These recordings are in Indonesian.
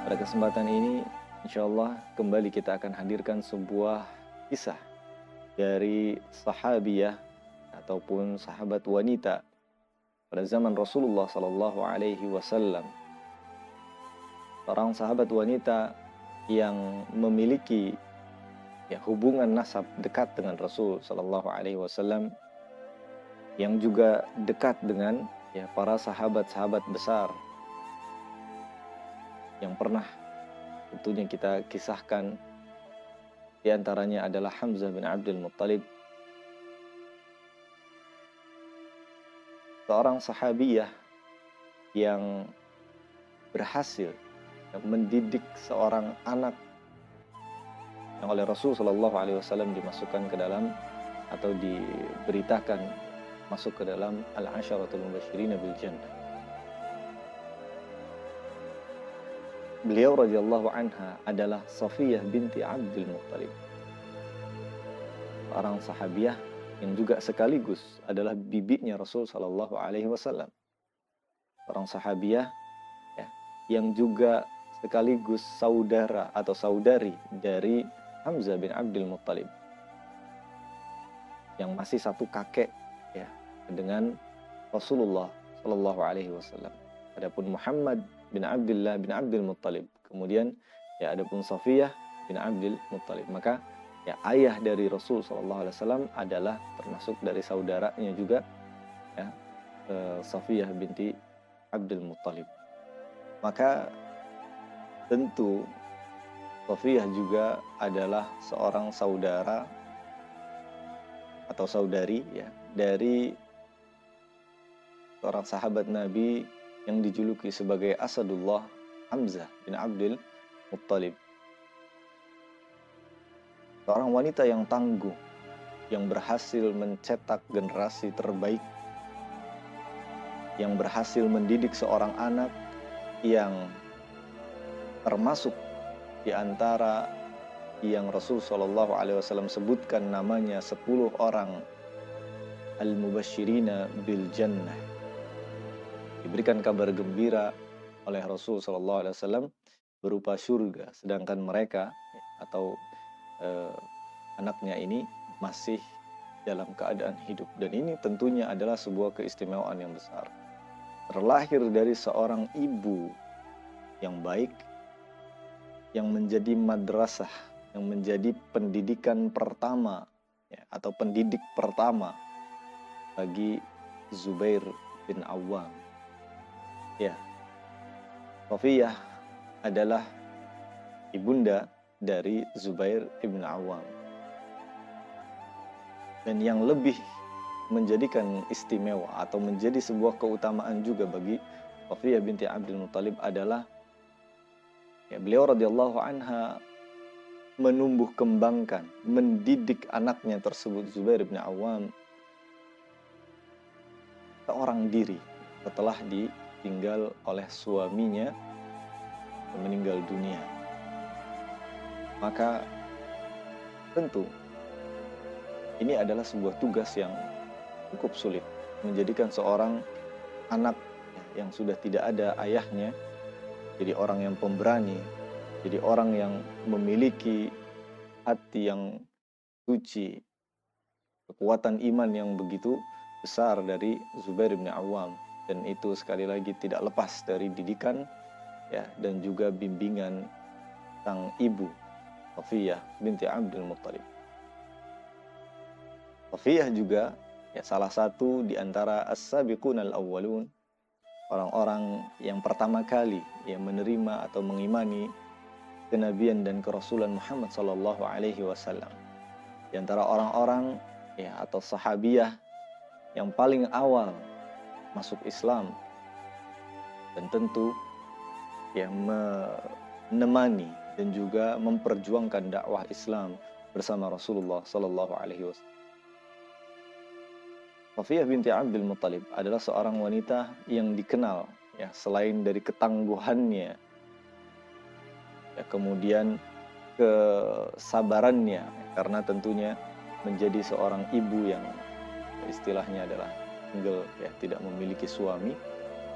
Pada kesempatan ini, insya Allah kembali kita akan hadirkan sebuah kisah dari sahabiyah ataupun sahabat wanita pada zaman Rasulullah Sallallahu Alaihi Wasallam. Seorang sahabat wanita yang memiliki hubungan nasab dekat dengan Rasul Sallallahu Alaihi Wasallam, yang juga dekat dengan para sahabat-sahabat besar yang pernah tentunya kita kisahkan. Di antaranya adalah Hamzah bin Abdul Muttalib, seorang sahabiyah yang berhasil mendidik seorang anak yang oleh Rasul Shallallahu Alaihi Wasallam dimasukkan ke dalam atau diberitakan masuk ke dalam al-asharatul mubashirina bil jannah. Beliau radhiyallahu anha adalah Safiyah binti Abdul Muttalib, seorang sahabiyah yang juga sekaligus adalah bibinya Rasul Shallallahu Alaihi Wasallam. Seorang sahabiyah yang juga sekaligus saudara atau saudari dari Hamzah bin Abdul Muttalib, yang masih satu kakek dengan Rasulullah Shallallahu Alaihi Wasallam. Adapun Muhammad bin Abdullah bin Abdul Muttalib, kemudian adapun Safiyah bin Abdul Muttalib, maka ayah dari Rasul Shallallahu Alaihi Wasallam adalah termasuk dari saudaranya juga, Safiyah binti Abdul Muttalib. Maka tentu Safiyah juga adalah seorang saudara atau saudari dari seorang sahabat Nabi yang dijuluki sebagai Asadullah, Hamzah bin Abdul Muttalib. Seorang wanita yang tangguh, yang berhasil mencetak generasi terbaik, yang berhasil mendidik seorang anak yang termasuk di antara yang Rasul Shallallahu Alaihi Wasallam sebutkan namanya 10 orang al-mubashirina bil jannah, diberikan kabar gembira oleh Rasul Shallallahu Alaihi Wasallam berupa surga, sedangkan mereka atau anaknya ini masih dalam keadaan hidup. Dan ini tentunya adalah sebuah keistimewaan yang besar. Terlahir dari seorang ibu yang baik, yang menjadi madrasah, yang menjadi pendidikan pertama atau pendidik pertama bagi Zubair bin Awam. Safiyah adalah ibunda dari Zubair bin Awam. Dan yang lebih menjadikan istimewa atau menjadi sebuah keutamaan juga bagi Safiyah binti Abdul Muttalib adalah beliau radhiyallahu anha menumbuh kembangkan, mendidik anaknya tersebut, Zubair bin Awam, seorang diri setelah ditinggal oleh suaminya meninggal dunia. Maka tentu ini adalah sebuah tugas yang cukup sulit, menjadikan seorang anak yang sudah tidak ada ayahnya jadi orang yang pemberani, jadi orang yang memiliki hati yang suci, kekuatan iman yang begitu besar dari Zubair bin Awam. Dan itu sekali lagi tidak lepas dari didikan dan juga bimbingan sang ibu Safiyah binti Abdul Muttalib. Safiyah juga salah satu di antara as-sabiqun al-awwalun, orang-orang yang pertama kali menerima atau mengimani kenabian dan kerasulan Muhammad sallallahu alaihi wasallam. Di antara orang-orang atau sahabiyah yang paling awal masuk Islam, dan tentu menemani dan juga memperjuangkan dakwah Islam bersama Rasulullah sallallahu alaihi wasallam. Safiyah binti Abdul Muttalib adalah seorang wanita yang dikenal selain dari ketangguhannya, kemudian kesabarannya, karena tentunya menjadi seorang ibu yang istilahnya adalah single, tidak memiliki suami,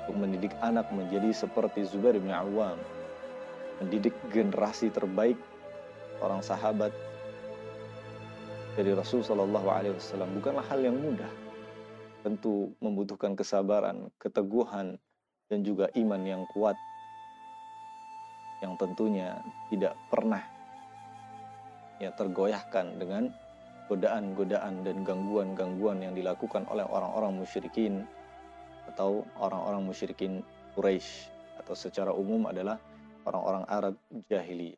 untuk mendidik anak menjadi seperti Zubair bin Awam, mendidik generasi terbaik orang sahabat dari Rasul Shallallahu Alaihi Wasallam bukanlah hal yang mudah. Tentu membutuhkan kesabaran, keteguhan, dan juga iman yang kuat, yang tentunya tidak pernah tergoyahkan dengan godaan-godaan dan gangguan-gangguan yang dilakukan oleh orang-orang musyrikin atau orang-orang musyrikin Quraisy, atau secara umum adalah orang-orang Arab jahili.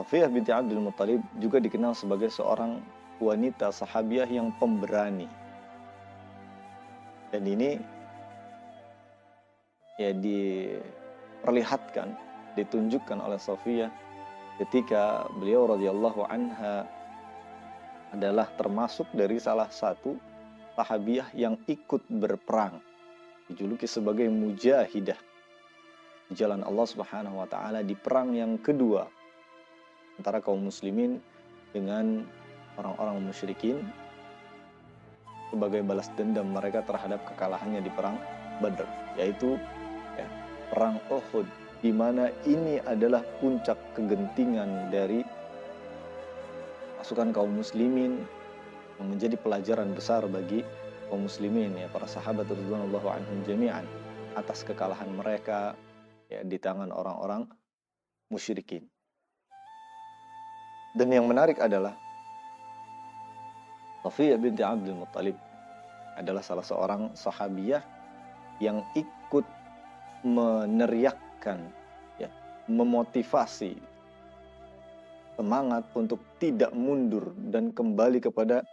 Safiyah binti Abdul Muttalib juga dikenal sebagai seorang wanita sahabiah yang pemberani. Dan ini diperlihatkan, ditunjukkan oleh Safiyah ketika beliau radhiyallahu anha adalah termasuk dari salah satu sahabiah yang ikut berperang, dijuluki sebagai mujahidah di jalan Allah Subhanahu wa taala di perang yang kedua antara kaum muslimin dengan orang-orang musyrikin sebagai balas dendam mereka terhadap kekalahannya di perang Badr, yaitu perang Uhud, di mana ini adalah puncak kegentingan dari pasukan kaum muslimin yang menjadi pelajaran besar bagi kaum muslimin, para sahabat radhiyallahu anhum jami'an, atas kekalahan mereka di tangan orang-orang musyrikin. Dan yang menarik adalah Safiyah binti Abdul Muttalib adalah salah seorang sahabiah yang ikut meneriakkan, memotivasi semangat untuk tidak mundur dan kembali kepada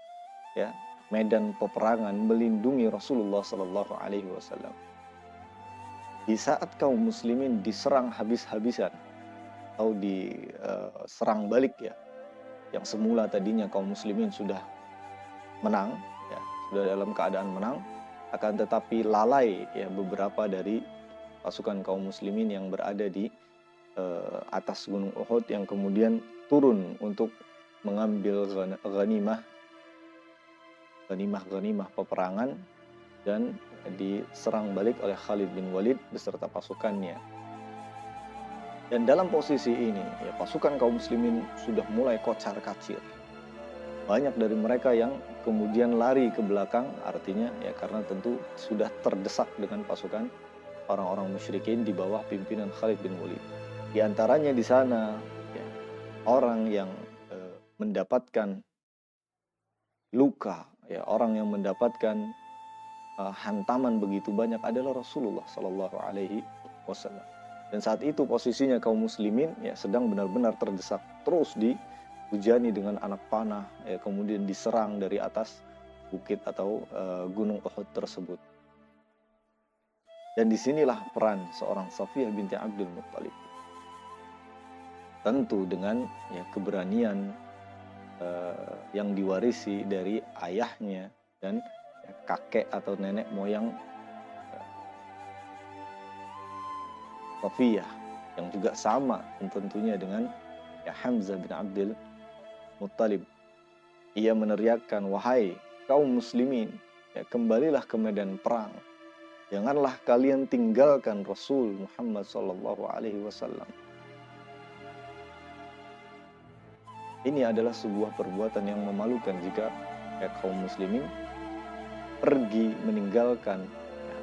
medan peperangan, melindungi Rasulullah Sallallahu Alaihi Wasallam. Di saat kaum muslimin diserang habis-habisan atau diserang balik, yang semula tadinya kaum muslimin sudah menang, sudah dalam keadaan menang, akan tetapi lalai beberapa dari pasukan kaum muslimin yang berada di atas gunung Uhud, yang kemudian turun untuk mengambil ghanimah peperangan dan diserang balik oleh Khalid bin Walid beserta pasukannya. Dan dalam posisi ini pasukan kaum muslimin sudah mulai kocar-kacir. Banyak dari mereka yang kemudian lari ke belakang, artinya karena tentu sudah terdesak dengan pasukan orang-orang musyrikin di bawah pimpinan Khalid bin Walid. Di antaranya di sana orang yang mendapatkan luka, orang yang mendapatkan hantaman begitu banyak adalah Rasulullah Sallallahu Alaihi Wasallam. Dan saat itu posisinya kaum muslimin sedang benar-benar terdesak, terus dihujani dengan anak panah, kemudian diserang dari atas bukit atau gunung Uhud tersebut. Dan disinilah peran seorang Safiyah binti Abdul Muttalib. Tentu dengan keberanian yang diwarisi dari ayahnya dan kakek atau nenek moyang Safiyah, yang juga sama tentunya dengan Hamzah bin Abdul Muttalib. Ia meneriakkan, wahai kaum muslimin, kembalilah ke medan perang. Janganlah kalian tinggalkan Rasul Muhammad Sallallahu Alaihi Wasallam. Ini adalah sebuah perbuatan yang memalukan jika kaum muslimin pergi meninggalkan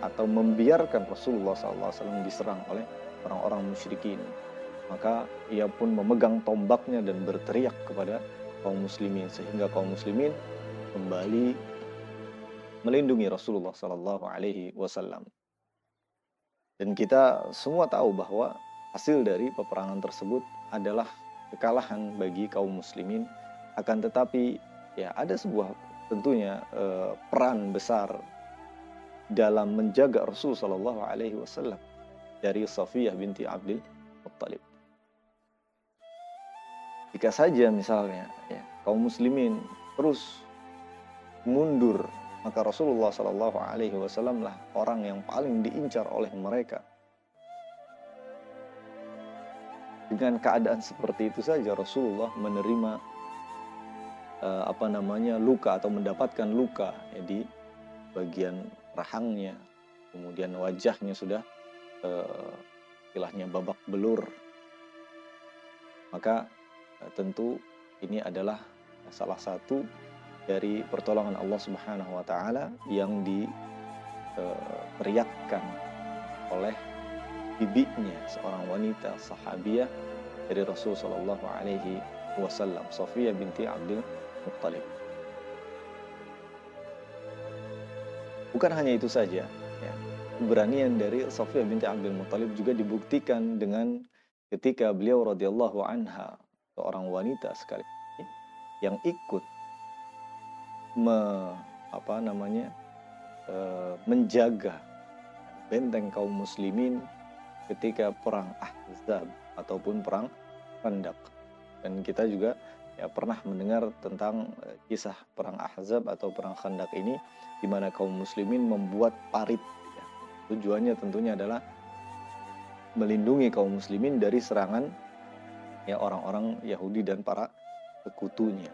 atau membiarkan Rasulullah SAW diserang oleh orang-orang musyrikin. Maka ia pun memegang tombaknya dan berteriak kepada kaum muslimin, sehingga kaum muslimin kembali melindungi Rasulullah Sallallahu Alaihi Wasallam. Dan kita semua tahu bahwa hasil dari peperangan tersebut adalah kekalahan bagi kaum muslimin. Akan tetapi ada sebuah tentunya peran besar dalam menjaga Rasul Sallallahu Alaihi Wasallam dari Safiyah binti Abdul Muttalib. Jika saja misalnya kaum muslimin terus mundur, maka Rasulullah Sallallahu Alaihi Wasallam lah orang yang paling diincar oleh mereka. Dengan keadaan seperti itu saja Rasulullah menerima luka atau mendapatkan luka di bagian rahangnya, kemudian wajahnya sudah istilahnya babak belur. Maka tentu ini adalah salah satu dari pertolongan Allah Subhanahu wa taala yang diperiakkan oleh bibinya, seorang wanita sahabiah dari Rasul sallallahu alaihi wasallam, Safiyah binti Abdul Muttalib. Bukan hanya itu saja, ya. Keberanian dari Safiyah binti Abdul Muttalib juga dibuktikan dengan ketika beliau radhiyallahu anha, seorang wanita sekali yang ikut menjaga benteng kaum muslimin ketika perang Ahzab ataupun perang Khandaq. Dan kita juga ya pernah mendengar tentang kisah perang Ahzab atau perang Khandaq ini, di mana kaum muslimin membuat parit. Ya. Tujuannya tentunya adalah melindungi kaum muslimin dari serangan ya orang-orang Yahudi dan para sekutunya.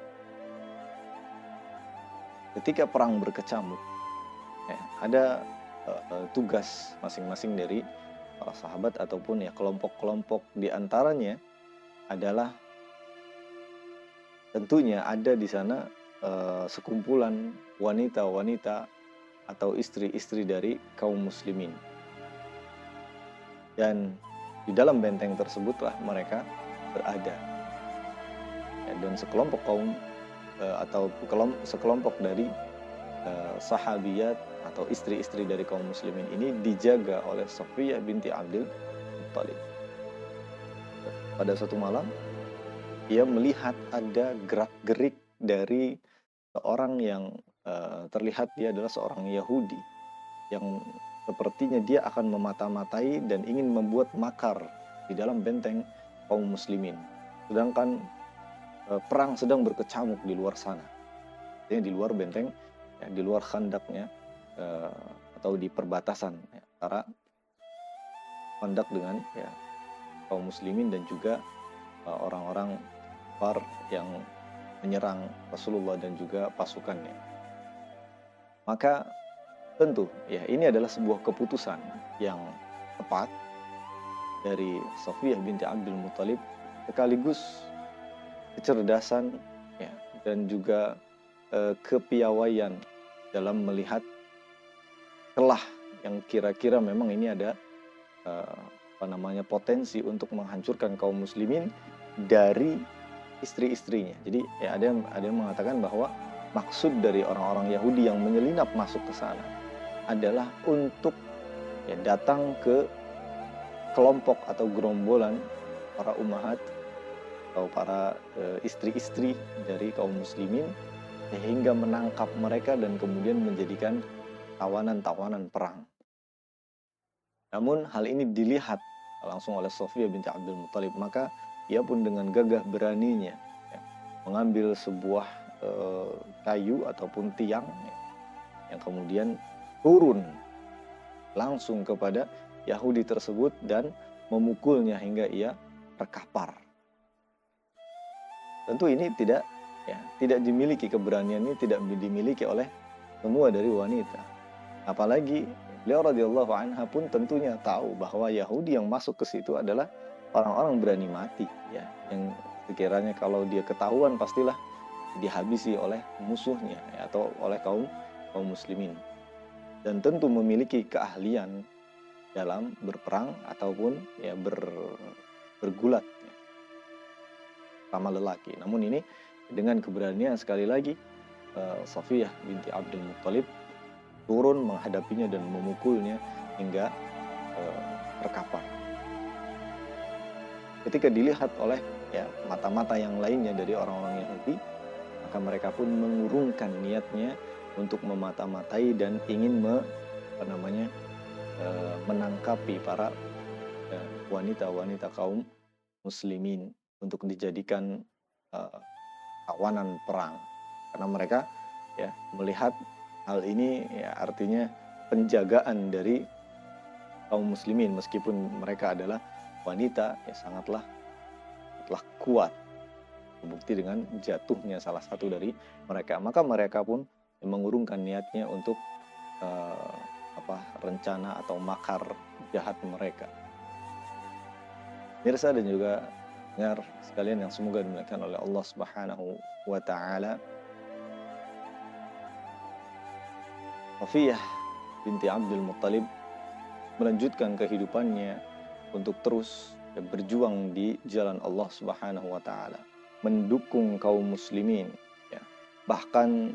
Ketika perang berkecamuk, ya, ada tugas masing-masing dari para sahabat ataupun ya kelompok-kelompok. Di antaranya adalah tentunya ada di sana sekumpulan wanita-wanita atau istri-istri dari kaum muslimin. Dan di dalam benteng tersebutlah mereka berada. Ya, dan sekelompok kaum atau sekelompok dari sahabiyat atau istri-istri dari kaum muslimin ini dijaga oleh Safiyah binti Abdul Muttalib. Pada suatu malam, ia melihat ada gerak-gerik dari seorang yang terlihat dia adalah seorang Yahudi yang sepertinya dia akan memata-matai dan ingin membuat makar di dalam benteng kaum muslimin. Sedangkan perang sedang berkecamuk di luar sana. Artinya di luar benteng, ya, di luar khandaknya atau di perbatasan ya, antara khandak dengan ya, kaum muslimin dan juga orang-orang kafir yang menyerang Rasulullah dan juga pasukannya. Maka tentu ya ini adalah sebuah keputusan yang tepat dari Safiyah binti Abdul Muttalib, sekaligus kecerdasan ya, dan juga kepiawaian dalam melihat celah yang kira-kira memang ini ada potensi untuk menghancurkan kaum muslimin dari istri-istrinya. Jadi ya ada yang mengatakan bahwa maksud dari orang-orang Yahudi yang menyelinap masuk ke sana adalah untuk ya datang ke kelompok atau gerombolan para ummahat atau para istri-istri dari kaum muslimin sehingga menangkap mereka dan kemudian menjadikan tawanan-tawanan perang. Namun hal ini dilihat langsung oleh Safiyah binti Abdul Muttalib, maka ia pun dengan gagah beraninya ya, mengambil sebuah kayu ataupun tiang ya, yang kemudian turun langsung kepada Yahudi tersebut dan memukulnya hingga ia terkapar. Tentu ini tidak dimiliki, keberanian ini tidak dimiliki oleh semua dari wanita. Apalagi beliau radhiyallahu anha pun tentunya tahu bahwa Yahudi yang masuk ke situ adalah orang-orang berani mati ya, yang sekiranya kalau dia ketahuan pastilah dihabisi oleh musuhnya ya, atau oleh kaum muslimin. Dan tentu memiliki keahlian dalam berperang ataupun ya bergulat ya, sama lelaki. Namun ini dengan keberanian sekali lagi Safiyah binti Abdul Muttalib turun menghadapinya dan memukulnya hingga terkapar. Ketika dilihat oleh ya mata-mata yang lainnya dari orang-orang Yahudi, maka mereka pun mengurungkan niatnya untuk memata-matai dan ingin menangkapi para wanita-wanita kaum muslimin untuk dijadikan tawanan perang, karena mereka ya melihat hal ini ya artinya penjagaan dari kaum muslimin meskipun mereka adalah wanita ya sangatlah kuat, terbukti dengan jatuhnya salah satu dari mereka. Maka mereka pun mengurungkan niatnya untuk rencana atau makar jahat mereka. Mirsa dan juga dengar sekalian yang semoga dimuliakan oleh Allah Subhanahu wa taala. Safiyah binti Abdul Muttalib melanjutkan kehidupannya untuk terus berjuang di jalan Allah Subhanahu wa taala, mendukung kaum muslimin ya. Bahkan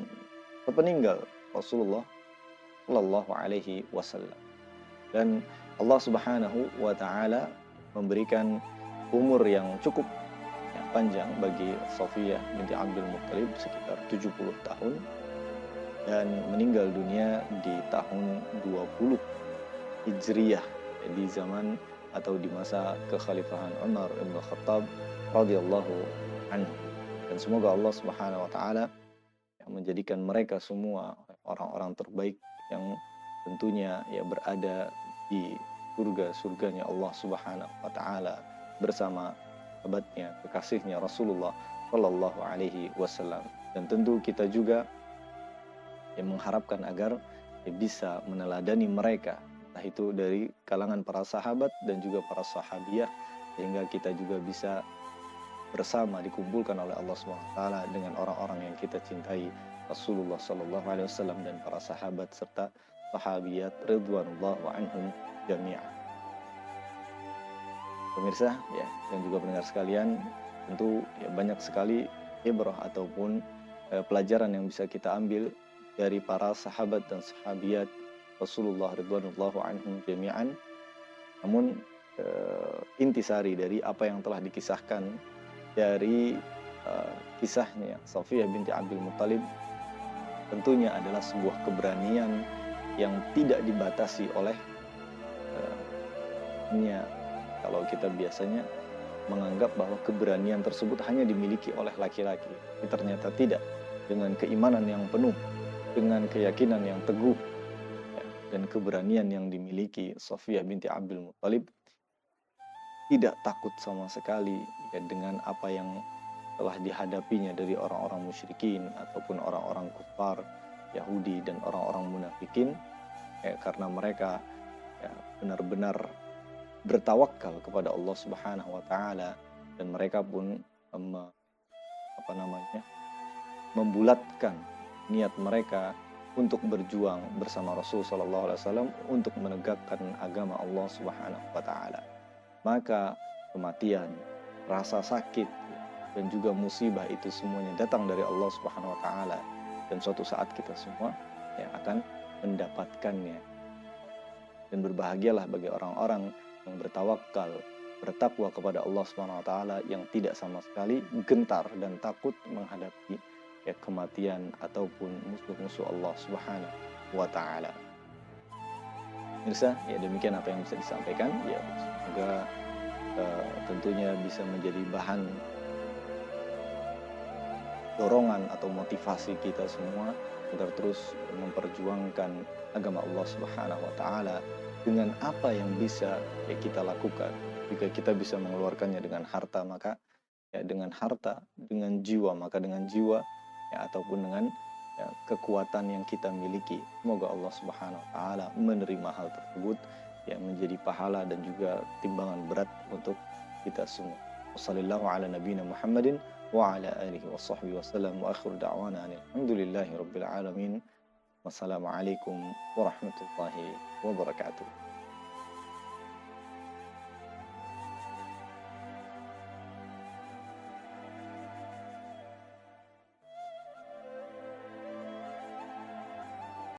sepeninggal Rasulullah Shallallahu alaihi wasallam. Dan Allah Subhanahu wa taala memberikan umur yang cukup ya, panjang bagi Safiyah binti Abdul Muttalib sekitar 70 tahun dan meninggal dunia di tahun 20 Hijriyah di zaman atau di masa kekhalifahan Umar bin Khattab radhiyallahu anhu. Dan semoga Allah Subhanahu wa taala yang menjadikan mereka semua orang-orang terbaik yang tentunya ya berada di surganya Allah Subhanahu wa taala bersama sahabatnya, kekasihnya Rasulullah Shallallahu alaihi wasallam. Dan tentu kita juga yang mengharapkan agar bisa meneladani mereka, entah itu dari kalangan para sahabat dan juga para sahabiyah, sehingga kita juga bisa bersama dikumpulkan oleh Allah SWT dengan orang-orang yang kita cintai, Rasulullah Sallallahu Alaihi Wasallam dan para sahabat serta sahabiyat ridwanullahu anhum jami'an. Pemirsa ya dan juga pendengar sekalian, tentu ya banyak sekali ibrah ataupun pelajaran yang bisa kita ambil dari para sahabat dan sahabiyat Rasulullah ridwanullahu anhum jami'an. Namun intisari dari apa yang telah dikisahkan dari kisahnya Safiyah binti Abdul Muttalib tentunya adalah sebuah keberanian yang tidak dibatasi oleh kalau kita biasanya menganggap bahwa keberanian tersebut hanya dimiliki oleh laki-laki, tapi ternyata tidak. Dengan keimanan yang penuh, dengan keyakinan yang teguh, ya, dan keberanian yang dimiliki Safiyah binti Abdul Muttalib, tidak takut sama sekali ya, dengan apa yang telah dihadapinya dari orang-orang musyrikin ataupun orang-orang kufar Yahudi dan orang-orang munafikin, ya, karena mereka ya, benar-benar bertawakal kepada Allah Subhanahu wa taala dan mereka pun membulatkan niat mereka untuk berjuang bersama Rasul sallallahu alaihi wasallam untuk menegakkan agama Allah Subhanahu wa taala. Maka kematian, rasa sakit dan juga musibah itu semuanya datang dari Allah Subhanahu wa taala dan suatu saat kita semua yang akan mendapatkannya. Dan berbahagialah bagi orang-orang yang bertawakal, bertakwa kepada Allah Subhanahu wa taala yang tidak sama sekali gentar dan takut menghadapi ya, kematian ataupun musuh-musuh Allah Subhanahu wa taala. Mirsa, ya demikian apa yang bisa disampaikan. Ya, semoga tentunya bisa menjadi bahan dorongan atau motivasi kita semua agar terus memperjuangkan agama Allah Subhanahu wa taala dengan apa yang bisa ya kita lakukan. Jika kita bisa mengeluarkannya dengan harta, maka ya dengan harta, dengan jiwa, maka dengan jiwa ya ataupun dengan ya, kekuatan yang kita miliki. Semoga Allah Subhanahu wa taala menerima hal tersebut ya menjadi pahala dan juga timbangan berat untuk kita semua. Wassallallahu ala nabiyina Muhammadin wa ala alihi wa sahbihi wasallam wa akhiru da'wana alhamdulillahi rabbil alamin. Wassalamualaikum warahmatullahi wabarakatuh.